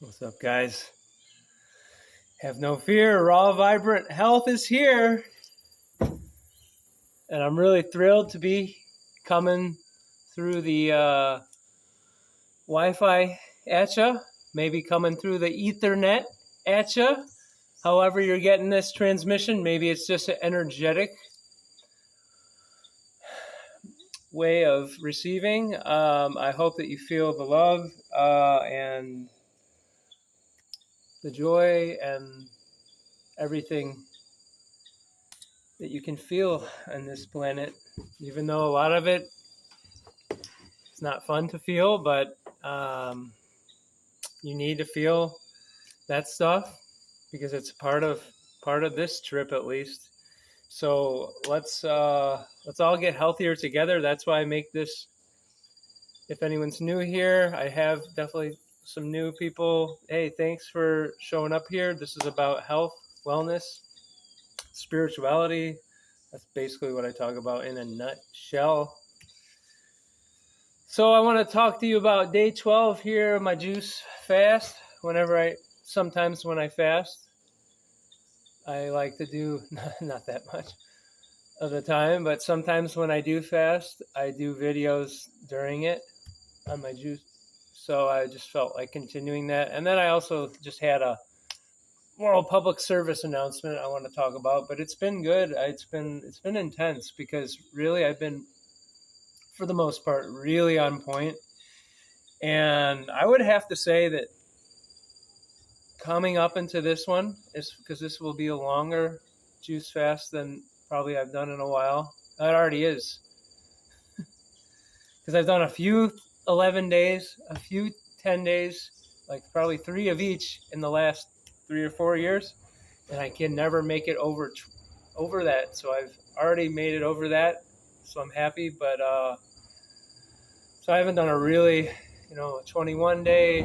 What's up, guys? Have no fear. Raw, vibrant health is here. And I'm really thrilled to be coming through the Wi-Fi at ya. Maybe coming through the Ethernet at ya. However you're getting this transmission, maybe it's just an energetic way of receiving. I hope that you feel the love and the joy and everything that you can feel on this planet, even though a lot of it is not fun to feel, but you need to feel that stuff because it's part of this trip, at least. So let's all get healthier together. That's why I make this. If anyone's new here, I have definitely some new people. Hey, thanks for showing up here. This is about health, wellness, spirituality. That's basically what I talk about in a nutshell. So I want to talk to you about day 12 here, my juice fast. Sometimes when I fast, I like to do, not that much of the time, but sometimes when I do fast, I do videos during it on my juice. So I just felt like continuing that. And then I also just had a moral public service announcement I want to talk about, but it's been good. It's been intense because really I've been, for the most part, really on point. And I would have to say that coming up into this one is because this will be a longer juice fast than probably I've done in a while. It already is. Because I've done a few 11 days, a few 10 days, like probably 3 of each in the last 3 or 4 years. And I can never make it over that. So I've already made it over that. So I'm happy. But so I haven't done a really, 21 day.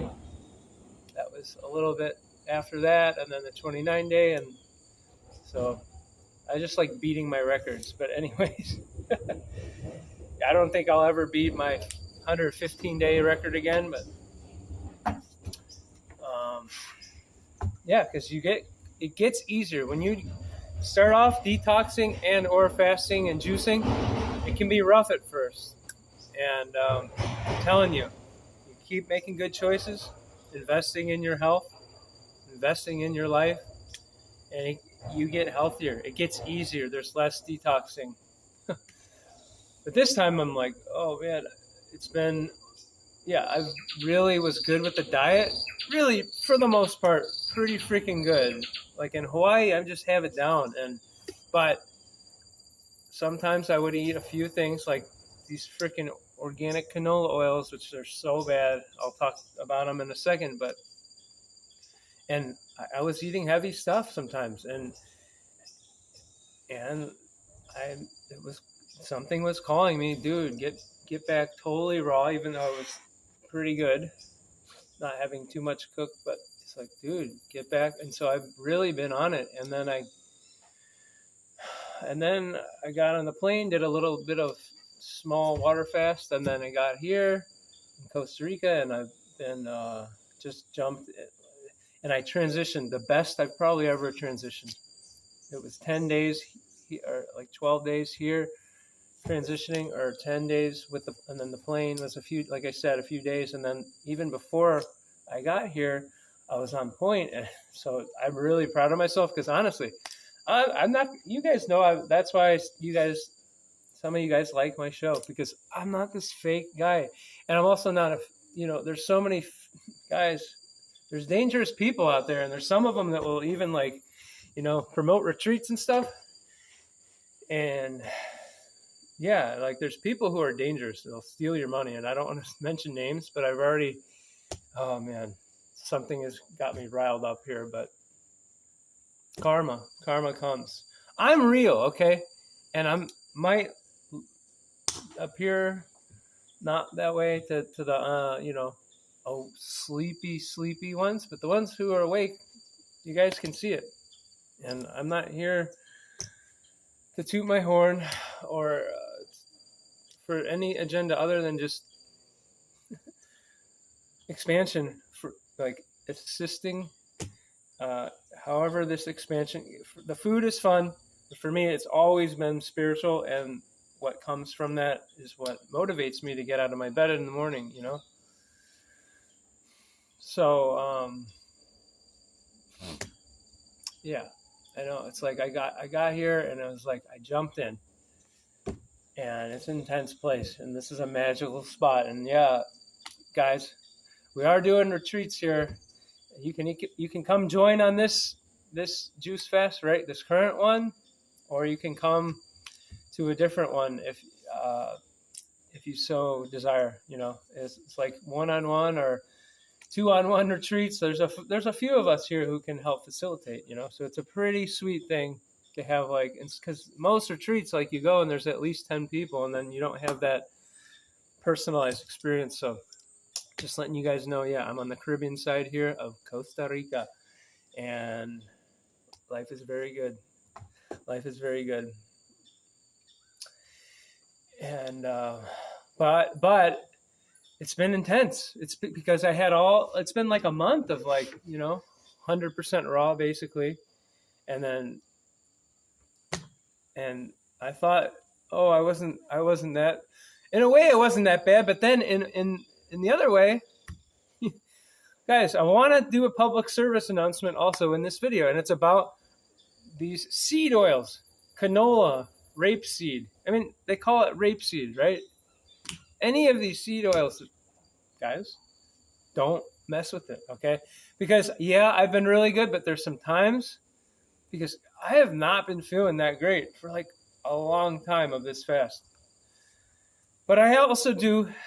That was a little bit after that, and then the 29 day, and so I just like beating my records. But anyways, I don't think I'll ever beat my 115 day record again. But yeah, because it gets easier when you start off detoxing and or fasting and juicing. It can be rough at first, and I'm telling you, you keep making good choices, investing in your health, investing in your life, and you get healthier. It gets easier. There's less detoxing. But this time I'm like, oh man, I really was good with the diet. Really, for the most part, pretty freaking good. Like in Hawaii, I just have it down. But sometimes I would eat a few things like these freaking organic canola oils, which are so bad. I'll talk about them in a second, and I was eating heavy stuff sometimes, and something was calling me, dude, get back totally raw, even though it was pretty good, not having too much cooked, but it's like, dude, get back. And so I've really been on it. And then I got on the plane, did a little bit of small water fast, and then I got here in Costa Rica, and I've been just jumped. And I transitioned the best I've probably ever transitioned. It was 10 days or like 12 days here transitioning, or 10 days and then the plane was a few days. And then even before I got here, I was on point. And so I'm really proud of myself because honestly, I'm not, you guys know, that's why some of you guys like my show, because I'm not this fake guy. And I'm also not there's so many guys. There's dangerous people out there, and there's some of them that will even promote retreats and stuff. And yeah, like there's people who are dangerous. They'll steal your money, and I don't want to mention names, but oh man, something has got me riled up here, but karma comes. I'm real, okay? And might appear not that way to the, sleepy ones, but the ones who are awake, you guys can see it. And I'm not here to toot my horn or for any agenda other than just expansion, for like assisting. However, this expansion, the food is fun. For me, it's always been spiritual, and what comes from that is what motivates me to get out of my bed in the morning, you know? So, yeah, I know. It's like I got here and I was like, I jumped in, and it's an intense place, and this is a magical spot. And yeah, guys, we are doing retreats here. You can come join on this juice fast, right? This current one, or you can come to a different one if you so desire. You know, it's like 1-on-1 or 2-on-1 retreats. There's a few of us here who can help facilitate. You know, so it's a pretty sweet thing to have, like, because most retreats, like, you go and there's at least 10 people, and then you don't have that personalized experience. So just letting you guys know, yeah, I'm on the Caribbean side here of Costa Rica, and life is very good. Life is very good. And but it's been intense. It's because it's been like a month of, like, 100% raw basically, and I thought, oh, I wasn't that, in a way it wasn't that bad, but then in the other way, guys, I want to do a public service announcement also in this video, and it's about these seed oils, canola, rapeseed. I mean, they call it rapeseed, right? Any of these seed oils, guys, don't mess with it, okay? Because, yeah, I've been really good, but there's some times, because I have not been feeling that great for like a long time of this fast. But I also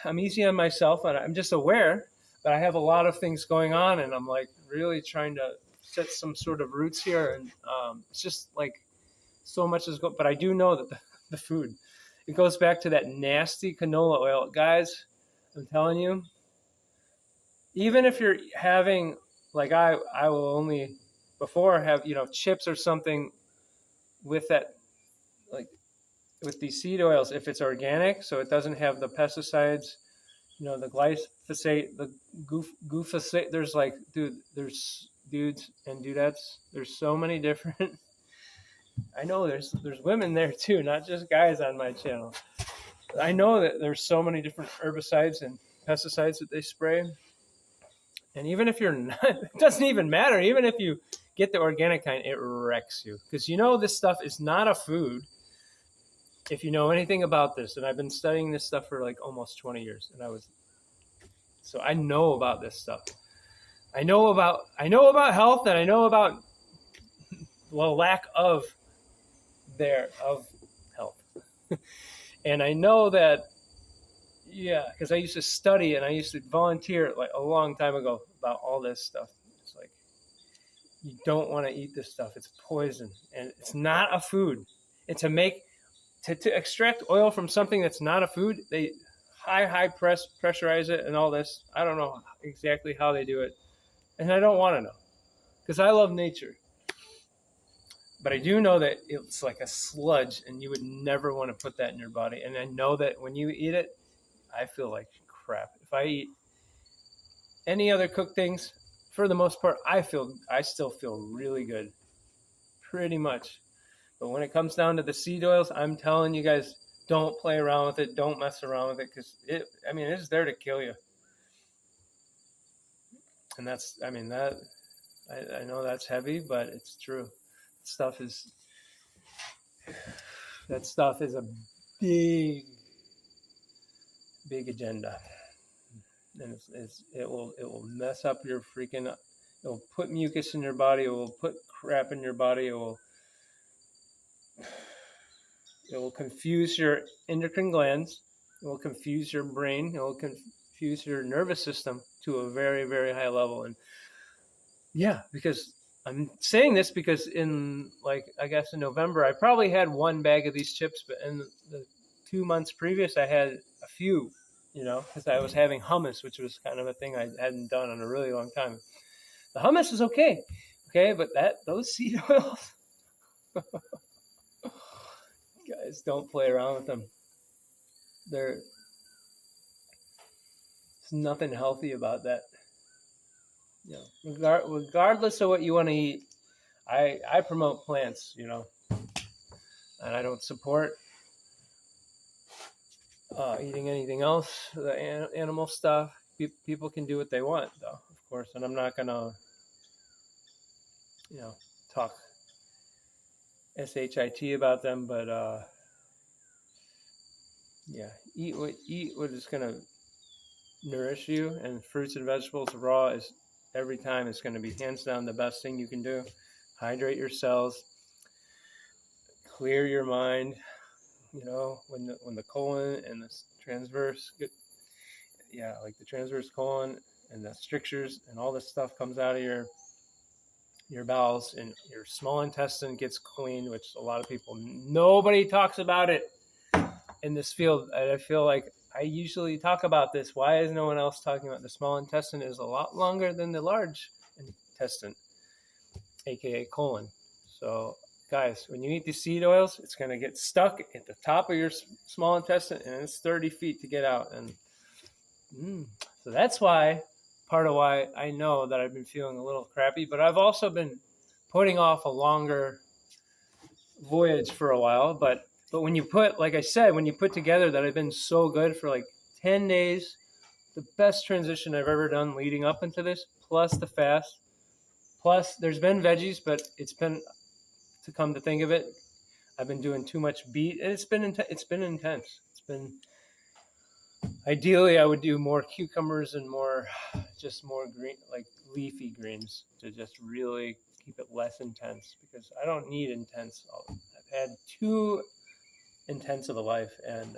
I'm easy on myself, and I'm just aware that I have a lot of things going on, and I'm like really trying to set some sort of roots here, and it's just like so much is going. But I do know that the food, it goes back to that nasty canola oil, guys. I'm telling you, even if you're having, like, I will only before have chips or something with that, like with these seed oils, if it's organic, so it doesn't have the pesticides, the glyphosate, the glyphosate. There's like, there's dudes and dudettes. There's so many different. I know there's women there too, not just guys on my channel. I know that there's so many different herbicides and pesticides that they spray. And even if you're not, it doesn't even matter. Even if you get the organic kind, it wrecks you. Because this stuff is not a food. If you know anything about this, and I've been studying this stuff for like almost 20 years, so I know about this stuff. I know about health, and I know about lack of health. And I know that, yeah, because I used to study and I used to volunteer like a long time ago about all this stuff. It's like, you don't want to eat this stuff. It's poison, and it's not a food. And to extract oil from something that's not a food, they high pressurize it and all this. I don't know exactly how they do it, and I don't want to know, because I love nature. But I do know that it's like a sludge, and you would never want to put that in your body. And I know that when you eat it, I feel like crap. If I eat any other cooked things, for the most part, I still feel really good, pretty much. But when it comes down to the seed oils, I'm telling you guys, don't play around with it. Don't mess around with it, because it's there to kill you. And I know that's heavy, but it's true. That stuff is a big agenda, and it will mess up your freaking. It will put mucus in your body. It will put crap in your body. It will confuse your endocrine glands. It will confuse your brain. It will confuse your nervous system to a very, very high level. And yeah, because I'm saying this because in, like, I guess in November, I probably had one bag of these chips, but in the 2 months previous, I had a few, because I was having hummus, which was kind of a thing I hadn't done in a really long time. The hummus is okay, but those seed oils, guys, don't play around with them. There's nothing healthy about that. you know, regardless of what you want to eat, I promote plants, you know, and I don't support eating anything else, the animal stuff. People can do what they want, though, of course, and I'm not gonna, you know, talk shit about them, but yeah, eat what is gonna nourish you, and fruits and vegetables raw is every time it's going to be hands down the best thing you can do. Hydrate your cells, clear your mind. You know, when the colon and the transverse get, yeah, like the transverse colon and the strictures and all this stuff comes out of your bowels, and your small intestine gets cleaned, which a lot of people, nobody talks about it in this field. I feel like I usually talk about this. Why is no one else talking about the small intestine is a lot longer than the large intestine, aka colon. So guys, when you eat the seed oils, it's going to get stuck at the top of your small intestine, and it's 30 feet to get out. And so that's why, part of why I know that I've been feeling a little crappy, but I've also been putting off a longer voyage for a while. But when you put, like I said, when you put together that I've been so good for like 10 days, the best transition I've ever done leading up into this, plus the fast, plus there's been veggies, but it's been, to come to think of it, I've been doing too much beet, and it's been intense. It's been, ideally I would do more cucumbers and more green, like leafy greens, to just really keep it less intense, because I don't need intense. I've had too intense of a life, and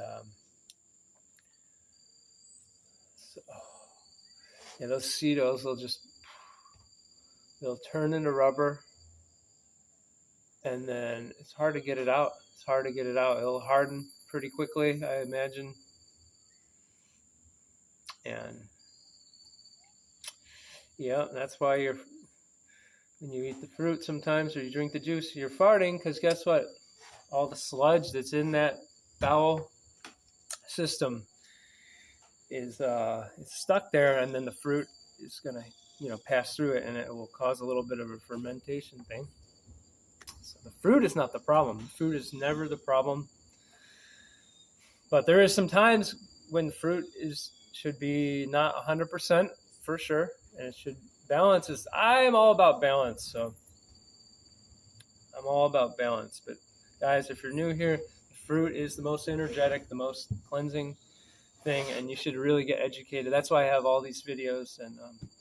so, yeah, those seed oils they'll turn into rubber, and then it's hard to get it out. It'll harden pretty quickly, I imagine, and yeah, that's why when you eat the fruit sometimes, or you drink the juice, you're farting, because guess what? All the sludge that's in that bowel system is it's stuck there, and then the fruit is gonna, pass through it, and it will cause a little bit of a fermentation thing. So the fruit is not the problem. The fruit is never the problem. But there is some times when fruit should be not 100% for sure, and it should balance. I'm all about balance, so I'm all about balance. But guys, if you're new here, fruit is the most energetic, the most cleansing thing, and you should really get educated. That's why I have all these videos, and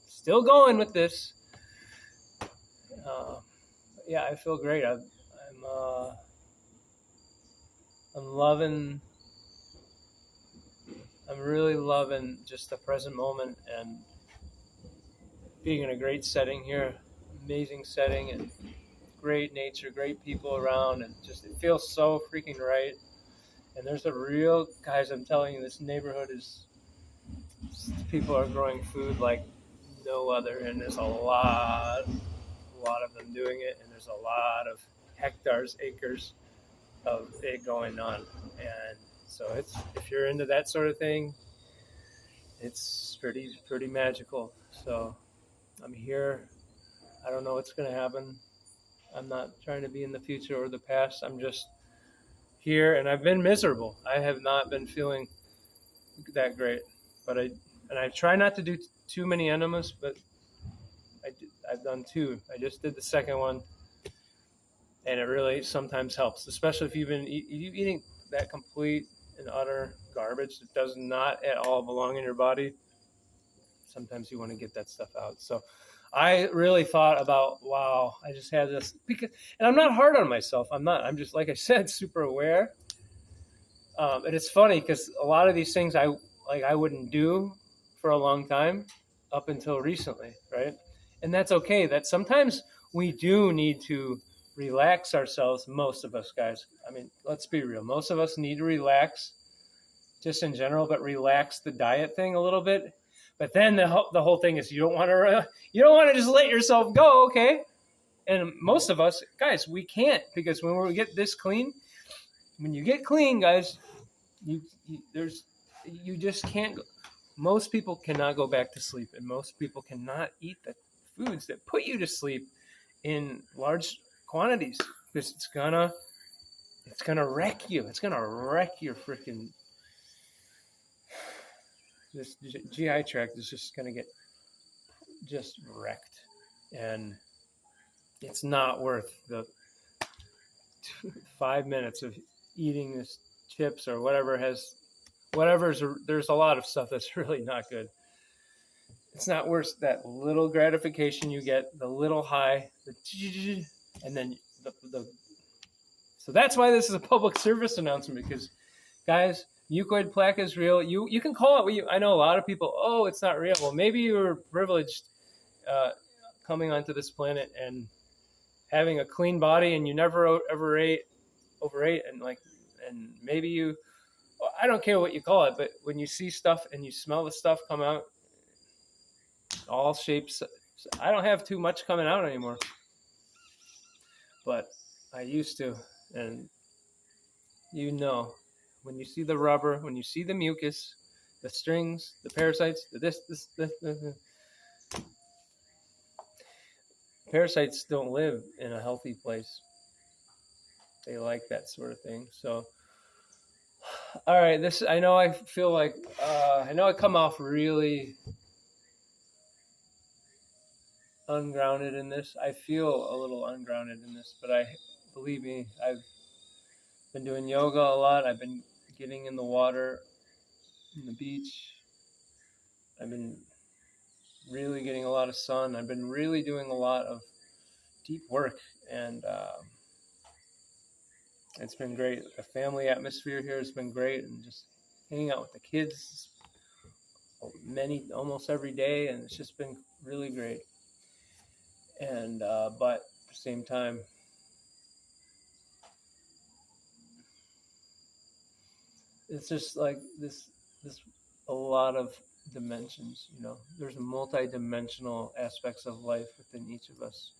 still going with this. Yeah, I feel great. I'm loving. I'm really loving just the present moment, and being in a great setting here, amazing setting, and great nature, great people around, and just it feels so freaking right. And there's guys, I'm telling you, this neighborhood people are growing food like no other, and there's a lot of them doing it, and there's a lot of acres of it going on. And so if you're into that sort of thing, it's pretty magical. So I'm here. I don't know what's going to happen. I'm not trying to be in the future or the past. I'm just here, and I've been miserable. I have not been feeling that great, but I try not to do too many enemas, but I've done 2. I just did the second one, and it really sometimes helps, especially if you've been eating that complete and utter garbage that does not at all belong in your body. Sometimes you want to get that stuff out. So I really thought about, wow, I just had this, and I'm not hard on myself. I'm just, like I said, super aware. And it's funny because a lot of these things I wouldn't do for a long time up until recently, right? And that's okay. That sometimes we do need to relax ourselves. Most of us guys, I mean, let's be real. Most of us need to relax just in general, but relax the diet thing a little bit. But then the whole thing is you don't want to just let yourself go, okay? And most of us guys, we can't, because when we get this clean, when you get clean, guys, you just can't go. Most people cannot go back to sleep, and most people cannot eat foods that put you to sleep in large quantities, because it's gonna wreck you. It's gonna wreck your freaking, this GI tract is just gonna get just wrecked, and it's not worth the 5 minutes of eating this chips or whatever's. There's a lot of stuff that's really not good. It's not worth that little gratification you get, the little high, and then the. So that's why this is a public service announcement, because, guys, mucoid plaque is real. You can call it. I know a lot of people, oh, it's not real. Well, maybe you were privileged coming onto this planet and having a clean body, and you never ever overate, and maybe you. I don't care what you call it, but when you see stuff and you smell the stuff come out, all shapes. I don't have too much coming out anymore, but I used to, and when you see the rubber, when you see the mucus, the strings, the parasites, the parasites don't live in a healthy place. They like that sort of thing. So, all right, I know I feel like I know I come off really ungrounded in this. I feel a little ungrounded in this, but believe me, I've been doing yoga a lot. I've been getting in the water, in the beach. I've been really getting a lot of sun. I've been really doing a lot of deep work, and it's been great. The family atmosphere here has been great, and just hanging out with the kids almost every day, and it's just been really great. And but at the same time, it's just like this a lot of dimensions. There's multi-dimensional aspects of life within each of us,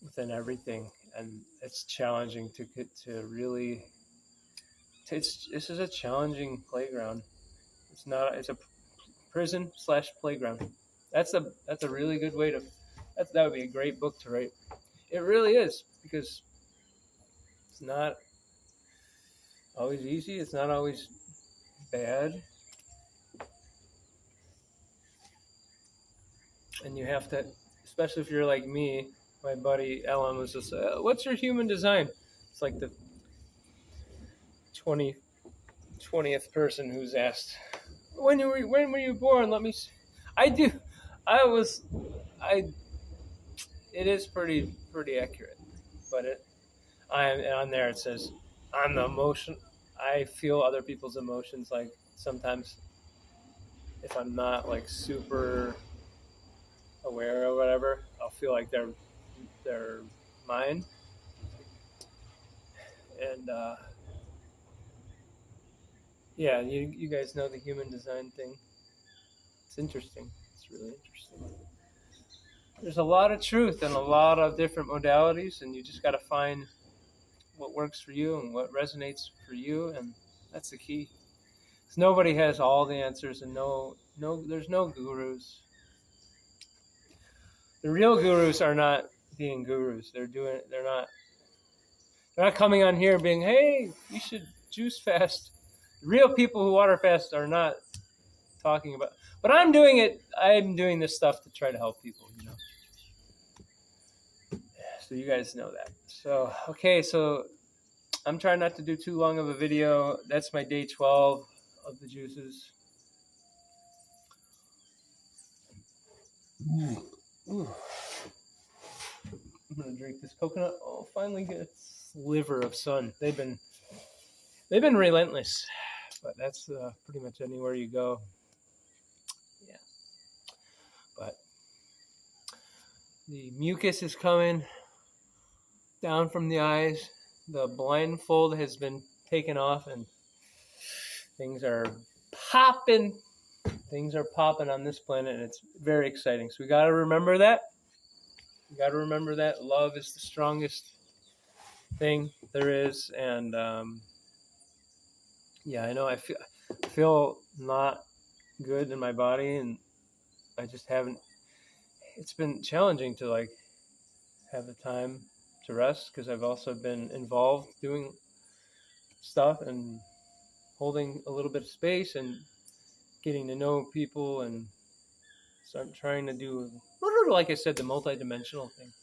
within everything, and it's challenging to really. This is a challenging playground. It's a prison / playground. That's a really good way to. That would be a great book to write. It really is, because it's not always easy. It's not always bad. And you have to, especially if you're like me, my buddy Ellen was just, what's your human design? It's like the 20th person who's asked, when were you born? Let me see. It is pretty accurate, but on there it says, I'm the emotion. I feel other people's emotions. Like, sometimes if I'm not like super aware or whatever, I'll feel like they're mine. And yeah, you guys know the human design thing. It's interesting. It's really interesting. There's a lot of truth and a lot of different modalities, and you just got to find what works for you and what resonates for you, and that's the key. Because nobody has all the answers, and there's no gurus. The real gurus are not being gurus. They're not coming on here and being, hey, you should juice fast. Real people who water fast are not talking about. But I'm doing it. I'm doing this stuff to try to help people, So you guys know that. So, okay, so I'm trying not to do too long of a video. That's my day 12 of the juices. Ooh. I'm gonna drink this coconut. Oh, finally get a sliver of sun. They've been relentless, but that's pretty much anywhere you go. Yeah, but the mucus is coming down from the eyes. The blindfold has been taken off, and things are popping. Things are popping on this planet, and it's very exciting. So we got to remember that. Love is the strongest thing there is, and yeah, I know I feel not good in my body, and I just haven't it's been challenging to like have the time to rest because I've also been involved doing stuff and holding a little bit of space and getting to know people, and so I'm trying to do, like I said, the multi-dimensional thing.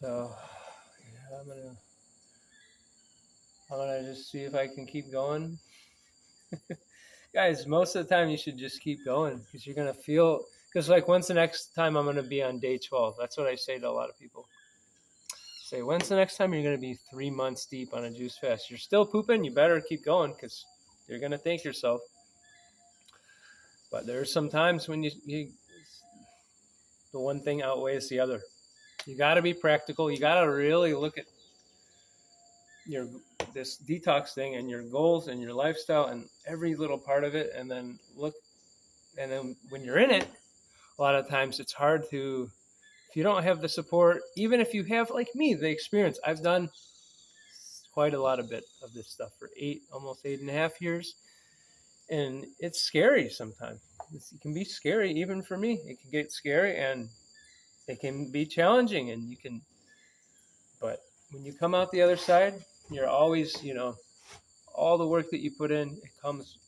So yeah, I'm gonna just see if I can keep going. Guys, most of the time you should just keep going because you're gonna feel. Because like, when's the next time I'm gonna be on day 12? That's what I say to a lot of people. Say, when's the next time you're gonna be 3 months deep on a juice fast? You're still pooping. You better keep going because you're gonna thank yourself. But there's some times when you the one thing outweighs the other. You got to be practical. You got to really look at your this detox thing and your goals and your lifestyle and every little part of it, and then look. And then when you're in it, a lot of times it's hard to, if you don't have the support, even if you have, like me, the experience. I've done quite a lot of this stuff for almost 8.5 years, and it's scary sometimes. It can be scary even for me. It can get scary and it can be challenging, and but when you come out the other side, you're always, all the work that you put in, it comes,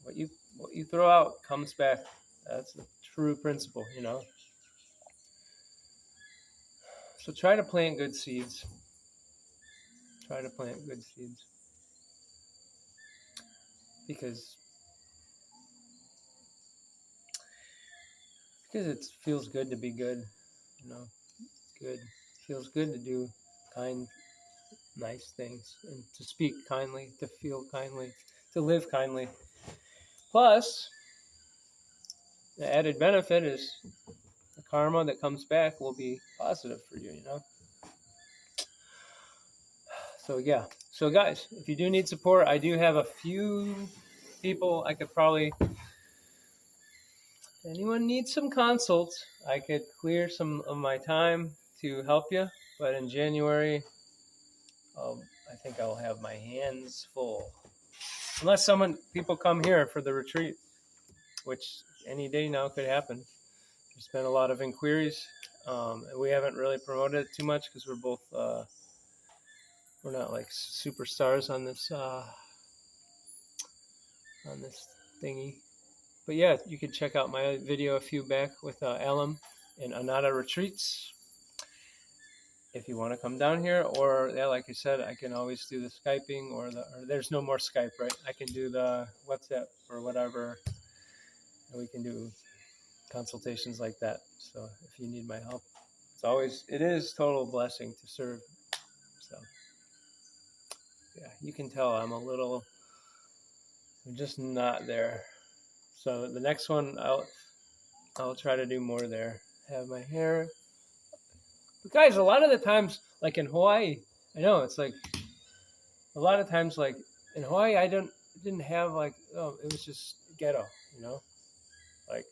what you throw out comes back. That's the true principle. So try to plant good seeds. Try to plant good seeds because it feels good to be good. Good. It feels good to do kind, nice things, and to speak kindly, to feel kindly, to live kindly. Plus, the added benefit is the karma that comes back will be positive for you, So yeah. So guys, if you do need support, I do have a few people I could probably, if anyone needs some consults, I could clear some of my time to help you. But in January, I think I'll have my hands full. Unless people come here for the retreat, which any day now could happen. There's been a lot of inquiries. And we haven't really promoted it too much because we're not like superstars on this thingy. But yeah, you can check out my video a few back with Alum and Anada Retreats if you want to come down here. Or yeah, like I said, I can always do the Skyping or there's no more Skype, right? I can do the WhatsApp or whatever, and we can do consultations like that. So if you need my help, it is total blessing to serve. So yeah, you can tell I'm just not there. So the next one, I'll try to do more there. Have my hair. But guys, a lot of the times, like in Hawaii, I know it's like a lot of times, like in Hawaii, I didn't have like, it was just ghetto, like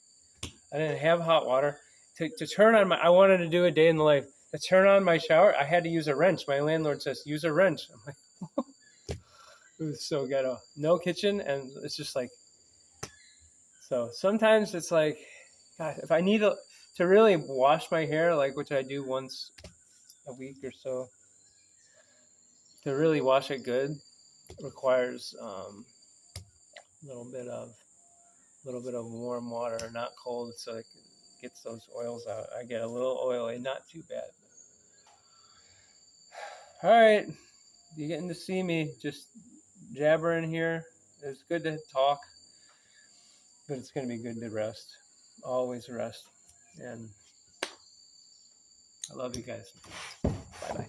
I didn't have hot water to turn on I wanted to do a day in the life. To turn on my shower, I had to use a wrench. My landlord says, use a wrench. I'm like, it was so ghetto. No kitchen, and it's just like, so sometimes it's like, God, if I need to really wash my hair, like which I do once a week or so, to really wash it good requires a little bit of warm water, not cold, so it gets those oils out. I get a little oily, not too bad. All right, you're getting to see me just jabbering here. It's good to talk, but it's going to be good to rest. Always rest. And I love you guys. Bye-bye.